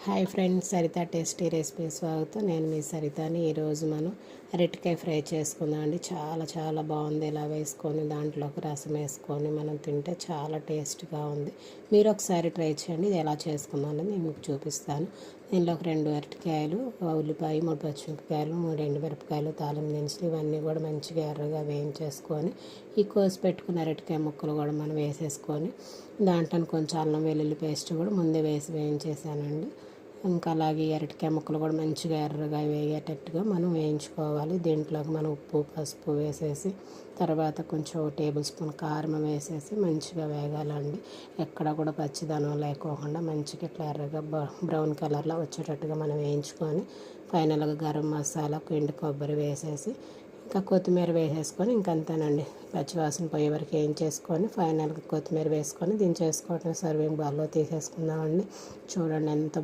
Hi friends, Saritha tasty recipe స్వాగతం. నేను మీ సరితని. ఈరోజు మనం అరటికాయ ఫ్రై చేసుకుందాం అండి. చాలా చాలా బాగుంది. ఇలా వేసుకొని దాంట్లోకి రసం వేసుకొని మనం తింటే చాలా టేస్ట్గా ఉంది. మీరు ఒకసారి ట్రై చేయండి. ఇది ఎలా చేసుకుందాం అనేది నేను మీకు చూపిస్తాను. దీనిలో ఒక 2 అరటికాయలు, ఉల్లిపాయ, 3 పచ్చిమిరపకాయలు, 3 ఎండుమిరపకాయలు, తాలింపు దినుసులు ఇవన్నీ కూడా మంచిగా ఎర్రగా వేయించేసుకొని ఈ కోసి పెట్టుకున్న అరటికాయ ముక్కలు కూడా మనం వేసేసుకొని దాంట్లో కొంచెం అల్లం వెల్లుల్లి పేస్ట్ కూడా ముందే వేసి వేయించేసానండి. ఇంకా అలాగే అరటికాయ ముక్కలు కూడా మంచిగా ఎర్రగా వేగేటట్టుగా మనం వేయించుకోవాలి. దీంట్లోకి మనం ఉప్పు పసుపు వేసేసి తర్వాత కొంచెం 1 టేబుల్ స్పూన్ కారం వేసేసి మంచిగా వేగాలండి. ఎక్కడ కూడా పచ్చిదనం లేకోకుండా మంచిగా ఇట్లా ఎర్రగా బ్రౌన్ కలర్లో వచ్చేటట్టుగా మనం వేయించుకొని ఫైనల్గా గరం మసాలా, ఎండు కొబ్బరి వేసేసి ఇంకా కొత్తిమీర వేసేసుకొని ఇంకంతేనండి. పచ్చివాసన పోయే వరకు వేయించేసుకొని ఫైనల్గా కొత్తిమీర వేసుకొని దించేసుకోవటం. సర్వింగ్ బౌల్లో తీసేసుకుందామండి. చూడండి ఎంత